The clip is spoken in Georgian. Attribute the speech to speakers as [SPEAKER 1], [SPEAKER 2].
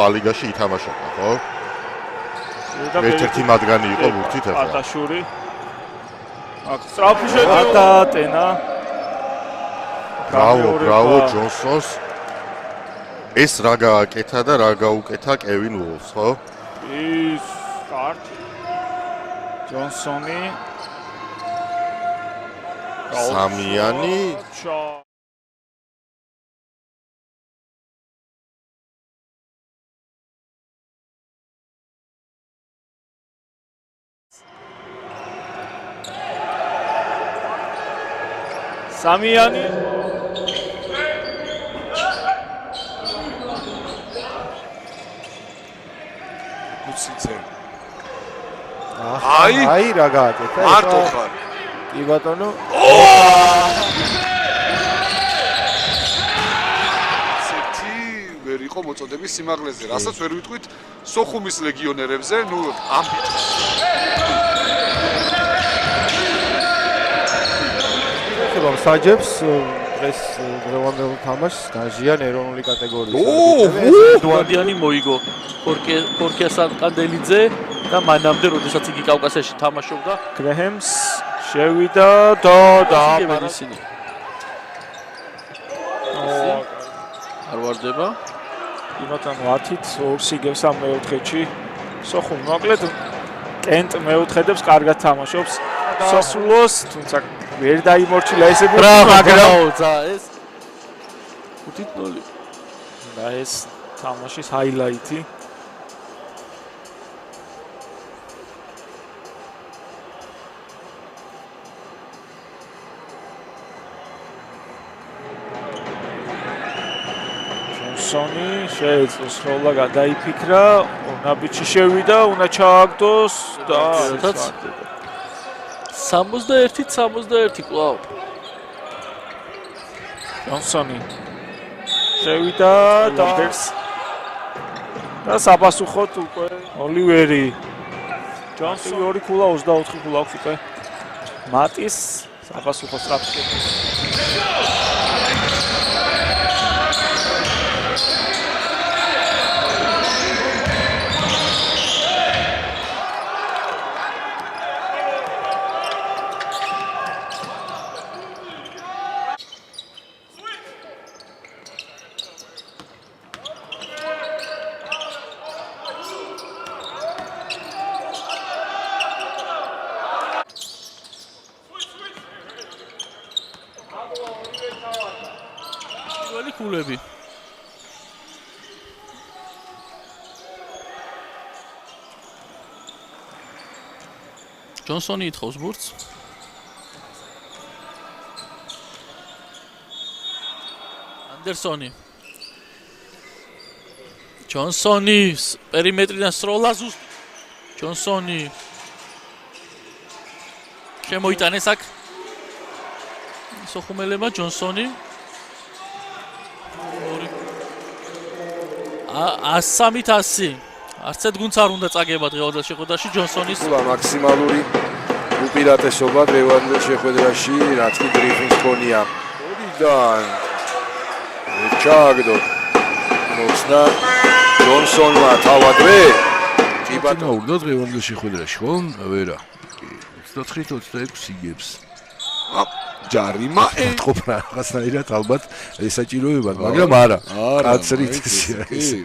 [SPEAKER 1] ალიგაში ითამაშება, ხო? ერთ-ერთი მათგანი იყო ბურთით ახლა.
[SPEAKER 2] ატაშური. აქ სწრაფი შეტევა.
[SPEAKER 1] ბრავო ჯონსონს. ეს რა გააკეთა და რა გაუკეთა კევინ უოლს, ხო?
[SPEAKER 2] ის კარგი. ჯონსონი.
[SPEAKER 1] სამიანი.
[SPEAKER 2] სამიანი.
[SPEAKER 3] აი რა გააკეთა?
[SPEAKER 4] მარტო ხარ.
[SPEAKER 3] კი ბატონო.
[SPEAKER 4] ცეთი ვერ იყო მოწოდების სიმაღლეზე, რასაც ვერ ვიტყვით სოხუმის ლეგიონერებზე, ნუ ამბიტ.
[SPEAKER 3] ხება საჯებს დღეს დღევანდელ თამაშს გაჟიან ეროვნული კატეგორიის.
[SPEAKER 5] დუანდიანი მოიგო ქორქია სანკანდელიძე და მანამდე როდესაც იგი კავკასიაში თამაშობდა
[SPEAKER 2] გრეჰემს შევიდა და
[SPEAKER 5] ისინი არ ვარდება
[SPEAKER 2] იმათან 10-ით 2 იგებს ამ მეოთხედში სოხუმი მოკლედ კენტ მეოთხედებს კარგად თამაშობს სასულოს თუმცა ვერ დაიმორჩილა ესე
[SPEAKER 5] მაგრამ ეს 5-0
[SPEAKER 2] და ეს თამაშის ჰაილაიტი ჯონსონი შეეძლო სროლა გადაიფიქრა უნაბიჩი შევიდა უნდა ჩააგდოს და
[SPEAKER 5] 61 კვლავ
[SPEAKER 2] ჯონსონი შევიდა და საპასუხოდ უკვე ოლივერი ჯონსონი 2 ქულა 24 ქულა აქვს უკვე მატის საპასუხო სტრაფში
[SPEAKER 5] ქულები ჯონსონი ითხოვს ბურთს ანდერსონი ჯონსონი პერიმეტრიდან სროლა ზუსტ ჯონსონი შემოიტანეს აქ სოხუმელებმა ჯონსონი 100-100 არც ერთ გუნდს არ უნდა წაგება დღევანდელ შეხვედრაში ჯონსონის
[SPEAKER 3] მაქსიმალური უპირატესობა დღევანდელ შეხვედრაში რაც კი გრიფინს ქონია ორიდან ჩააგდო მოხსნა ჯონსონმა თავადვე კი ბატონო
[SPEAKER 6] უნდა დღევანდელ შეხვედრაში ხო ვერა 29-26 იგებს
[SPEAKER 3] ჯარიმა
[SPEAKER 6] ეთყობა რაღაცნაირად ალბათ ესაჭიროებად მაგრამ არა კაცრით ისე